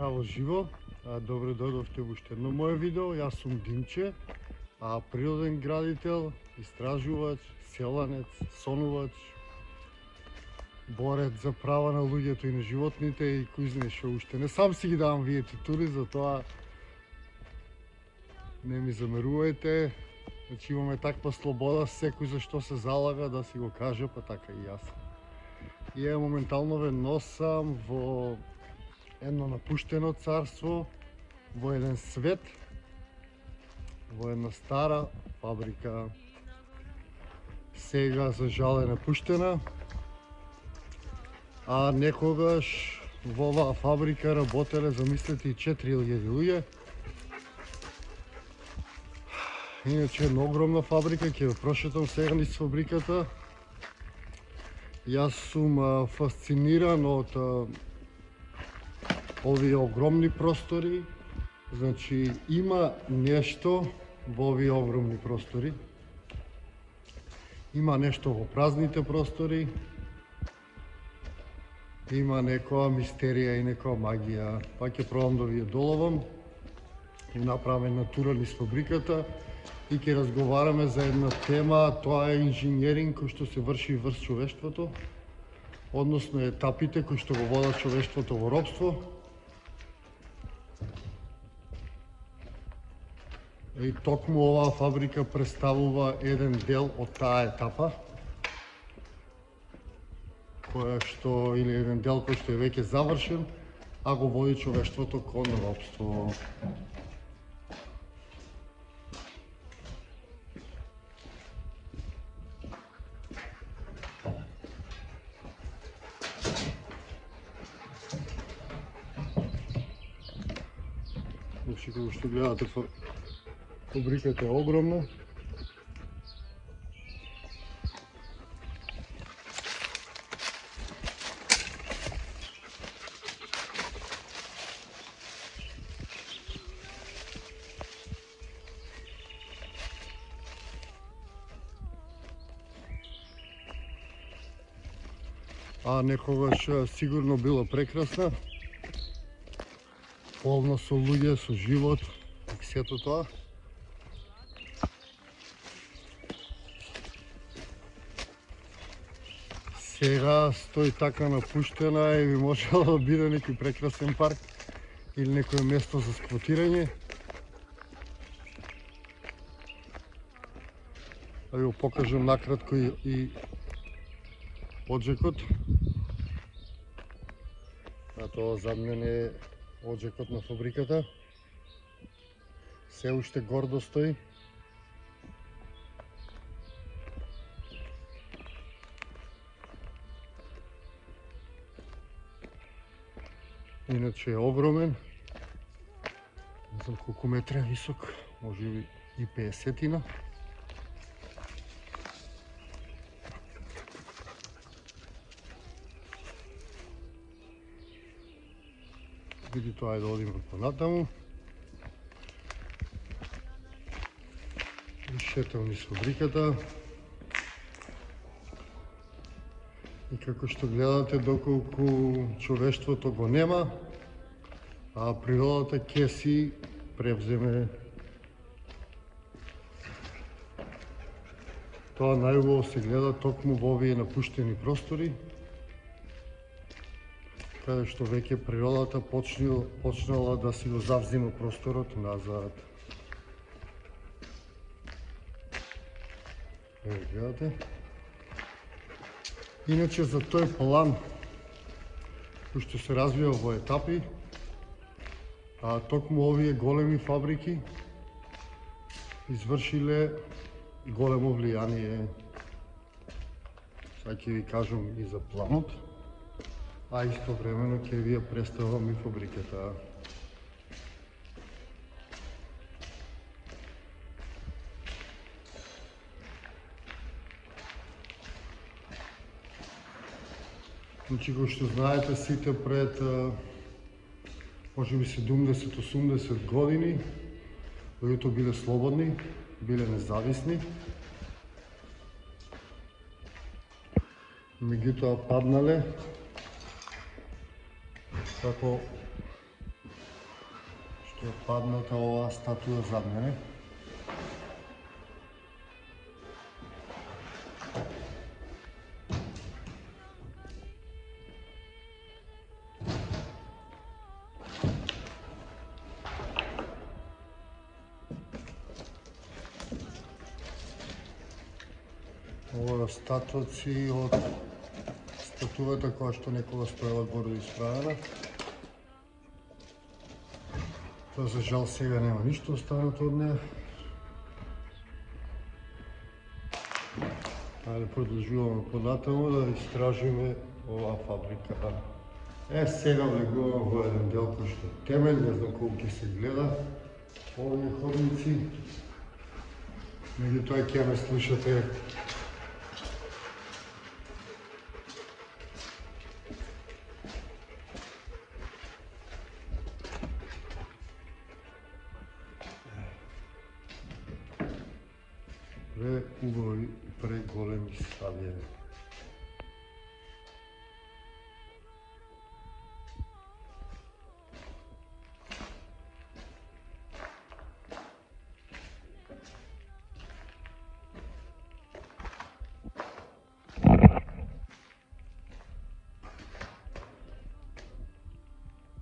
Здраво живо, добре дојдовте во уште едно моје видео. Јас сум Димче, природен градител, истражувач, селанец, сонувач, борец за права на луѓето и на животните и кој знае што уште. Не сам си ги давам вие титули, затоа не ми замерувајте. Значи имаме таква слобода, секој за што се залага да си го каже, па така и јас. И моментално ве носам во едно напуштено царство, во еден свет, во една стара фабрика. Сега за жал е напуштена, а некогаш во оваа фабрика работеле, замислете, и 4000 луѓе. Иначе една огромна фабрика, ќе ве прошетам сега низ фабриката. Јас сум фасциниран од овие огромни простори. Значи има нешто во овие огромни простори. Има нешто во празните простори. Има некоја мистерија и некоја магија. Па ќе пробам да ви ја доловам и направам една тура низ фабриката и ќе разговараме за една тема, тоа е инженеринг кој што се врши врз човештвото, односно етапите кои што го водат човештвото во робство. И токму оваа фабрика представува еден дел од таа етапа, која што, или еден дел кој што е веќе завршен, а го води човештвото кон робство. Значи, како што гледате, фабриката е огромна. Некогаш сигурно била прекрасна, полна со луѓе, со живот и сето тоа. Сега стои така напуштена и би можела да биде некој прекрасен парк или некој место за сквотирање. Да ви го покажам накратко и оджекот. Тоа зад мене е оджекот на фабриката. Се уште гордо стои. Иначе е огромен. Не знам колку метра е висок, може би и 50-тина. Види тоа е да одиме понатаму. И шетам низ фабриката. И како што гледате, доколку човештвото го нема, природата ќе си превземе. Тоа најубаво се гледа токму во овие напуштени простори, каде што веќе природата почнала да си го завзима просторот назад. Еве гледате. Иначе за тој план кој што се развива во етапи, токму овие големи фабрики извршиле големо влијание. Сега ќе ви кажам и за планот, а истовремено ќе ви ја представам и фабриката. Значи, кој што знаете, сите пред може би 70-80 години луѓето биле слободни, биле независни. Меѓутоа паднале како Ќе падната оваа статуја зад мене. Ова остатоци од статујата која што некога стоела гордо исправена. Тоа за жал сега нема ништо останато од неа. Ајде продолжуваме понатаму да истражиме оваа фабрика. Сега влегуваме во еден дел кој што е темен, не знам колку ќе се гледа овие ходници. Меѓутоа ќе ме слушате преубави, преголеми ставјања.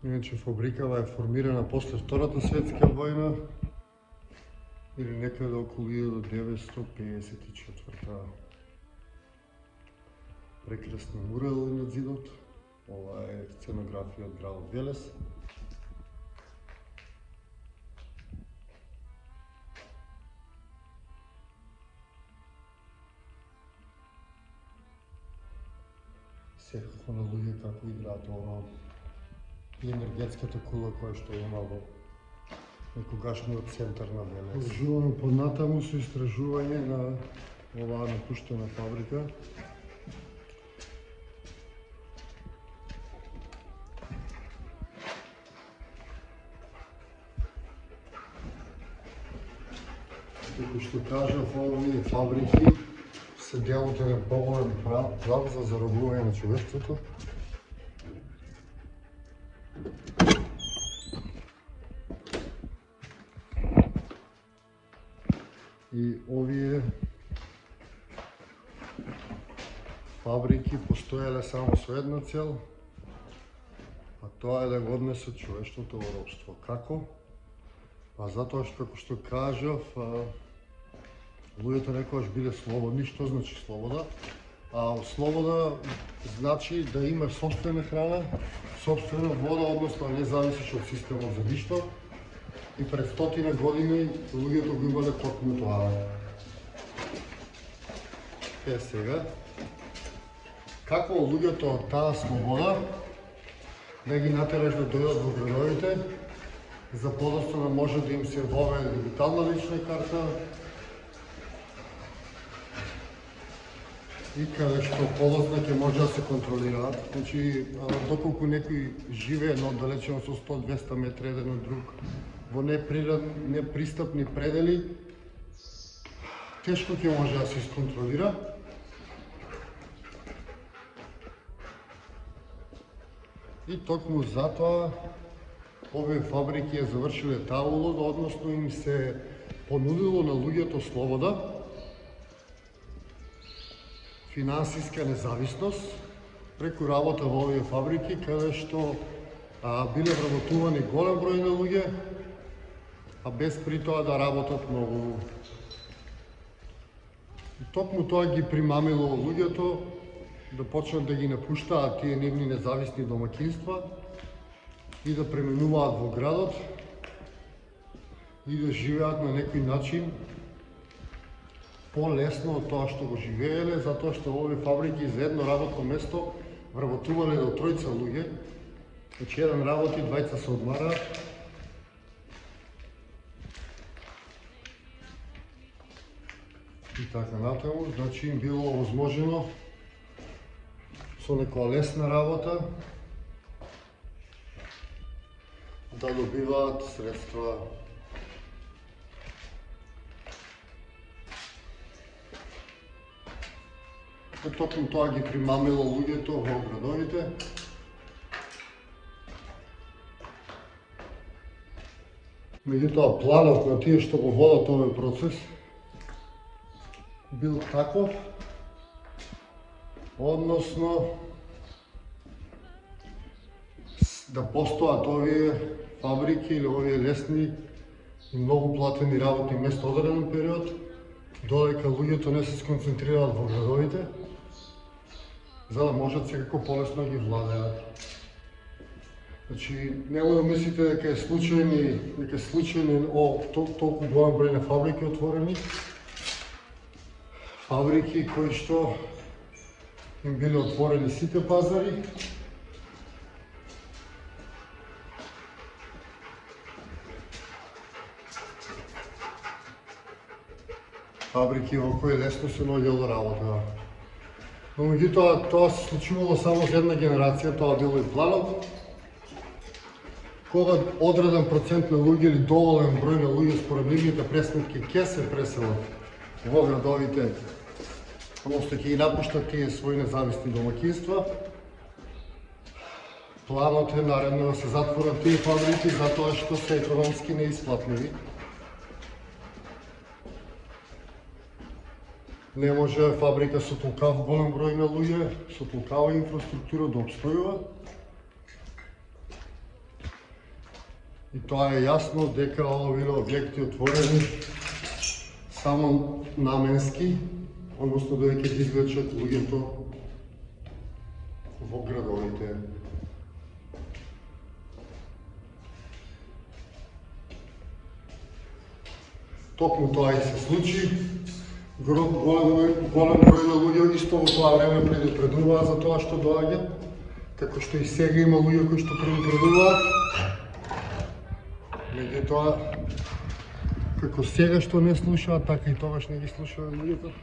Иначе фабрикава е формирана после Втората светска војна или некаде околу 1954. Прекрасни мурали на зидот. Ова е сценографија од градот Велес. Секако на луѓе како играат ова и енергетската кула која што има во некогашниот центар на Велес. Продолжуваме понатаму со истражување на оваа напуштена фабрика. Како што кажав, овие фабрики се дел од еден поголем план за заробување на човештвото. И овие фабрики постоеле само со една цел, а тоа е да го однесат човештвото во робство. Како? Па затоа што, како што кажав, луѓето некогаш биле слободни. Што значи слобода? Слобода значи да имаш собствена храна, собствена вода, односно не зависиш од системот за ништо. И пред 100 години луѓето го имале токму тоа. Сега, како луѓето од таа слобода да ги натераш да дојдат во градовите, за подоцна може да им се воведе дигитална лична карта и каде што подоцна ќе може да се контролираат. Значи, доколку некој живее едно далечено со 100-200 метри еден од друг, во непристапни предели, тешко ќе може да се исконтролира. И токму затоа овие фабрики ја завршиле таа улога, односно им се понудило на луѓето слобода, финансиска независност преку работа во овие фабрики, каде што биле вработувани голем број на луѓе, а без при тоа да работат многу. И токму тоа ги примамило луѓето да почнат да ги напуштаат тие нивни независни домаќинства и да пременуваат во градот и да живеат на некој начин по-лесно од тоа што го живееле, затоа што овие фабрики за едно работно место вработувале до 3 луѓе. Значи еден работи, 2 се одмараат. И така натаму, значи им било овозможено со некоја лесна работа да добиваат средства. И токму тоа ги примамило луѓето во градовите. Меѓутоа, планот на тие што го водат овој процес бил таков, односно да постојат овие фабрики или овие лесни и многу платени работни места одреден период, додека луѓето не се сконцентрираат во градовите, за да можат секако полесно да ги владеат. Значи, нема да мислите дека е случајни толку голем број на фабрики отворени, фабрики кои што им биле отворени сите пазари, фабрики во кои лесно се наоѓало работа. Но меѓутоа, тоа се случувало само за една генерација, тоа било и планот. Кога одреден процент на луѓе или доволен број на луѓе според нивните пресметки ќе се преселат во градовите, односно ќе ги напуштат тие своји независни домаќинства, планот е наредно да се затворат тие фабрики затоа што се економски неисплатливи. Не може фабрика со толкав голем број на луѓе, со толкава инфраструктура да обстојува. И тоа е јасно дека ова биле објекти отворени само наменски, односно додека ќе извлечат луѓето во градовите. Токму тоа и се случи. Голем број на луѓе исто во тоа време предупредуваа за тоа што доаѓа, како што и сега има луѓе кои што предупредуваат. Меѓутоа, како сега што не слушаат, така и тогаш не ги слушаат луѓето.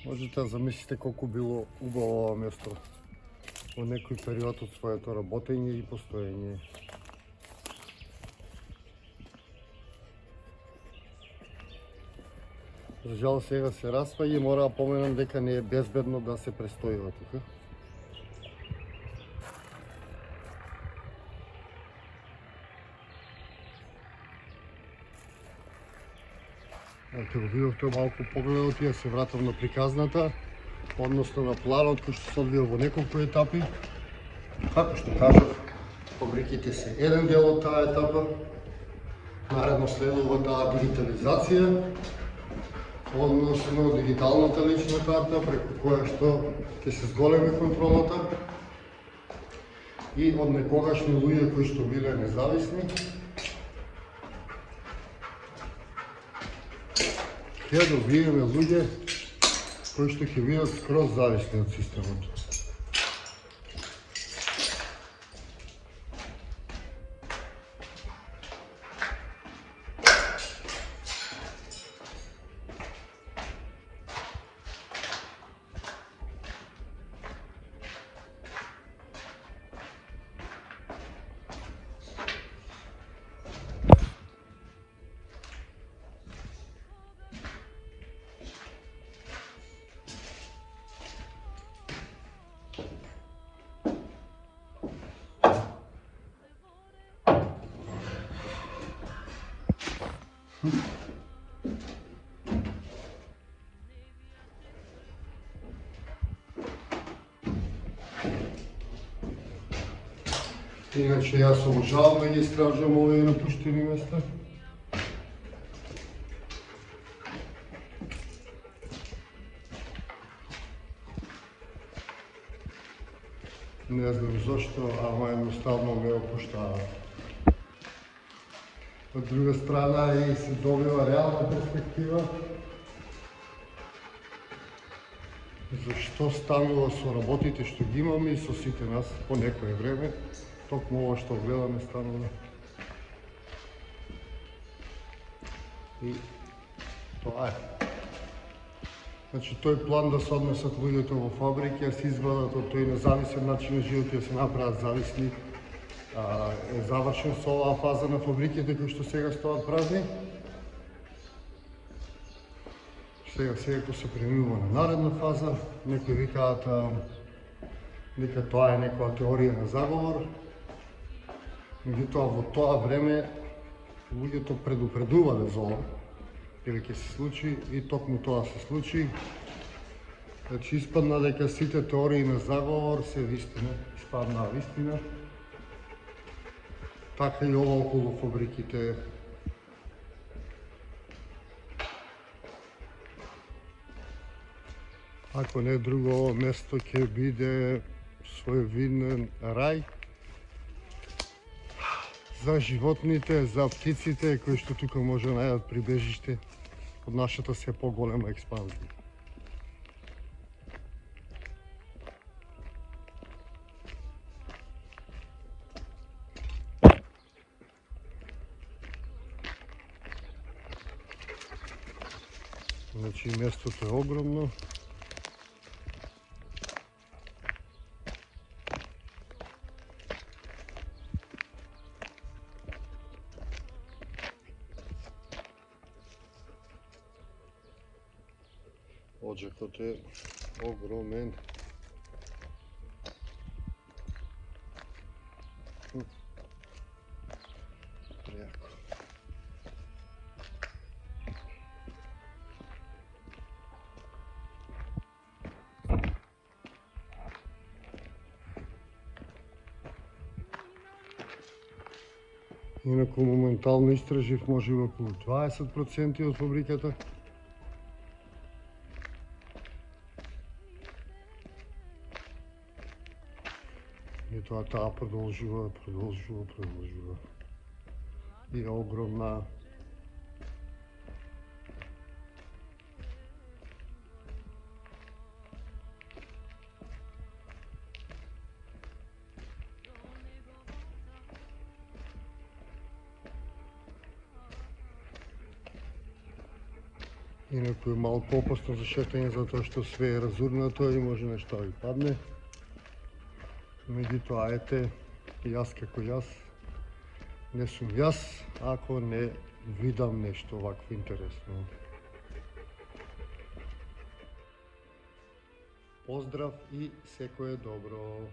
Можете да замислите колку било убаво ова место во некој период од своето работење и постоење. За жал сега се распаѓа и мора да поменам дека не е безбедно да се престојува тука. Ако го видовте малку погледот, ја се вратам на приказната, односно на планот кој што се одвива во неколку етапи. Како што кажав, фабриките се еден дел од таа етапа, наредно следува таа дигитализација, односно дигиталната лична карта, преку која што ќе се зголеми контролата и од некогашни луѓе кои што биле независни, ќе добиеме луѓе кои што ќе бидат скроз зависни од системот. Иначе јас обожавам да ги истражувам овие напуштени места. Не знам зашто, ама едноставно ме опуштаат. Од друга страна и се добива реална перспектива за што станува со работите што ги имаме и со сите нас по некое време. Токму ова што гледаме станува. И тоа е. Значи тој план да се однесат луѓето во фабрики, да се извадат од тој независен начин на живот и да се направат зависни, е завршен со оваа фаза на фабриките кои што сега стоат празни. Сега секако се преминува на наредна фаза. Некои викаат дека тоа е некоја теорија на заговор. Меѓутоа во тоа време луѓето предупредувале за ова, или ќе се случи и токму тоа се случи. Значи испадна дека сите теории на заговор се вистина, испаднаа вистина. Така и ова околу фабриките. Ако не друго, ово место ќе биде своевиден рај за животните, за птиците кои што тука може да најдат прибежиште од нашата се поголема експанзија. Значи местото е огромно. Оджакот е огромен. Прејако. Инаку моментално истражив може би околу 20% од фабриката. И тоа продолжува. И е огромна. Инаку е малку опасно за шетање затоа што све е разурнато и може нешто да ви падне. Меѓутоа, ете, јас како јас, не сум јас, ако не видам нешто вакво интересно. Поздрав и секое добро!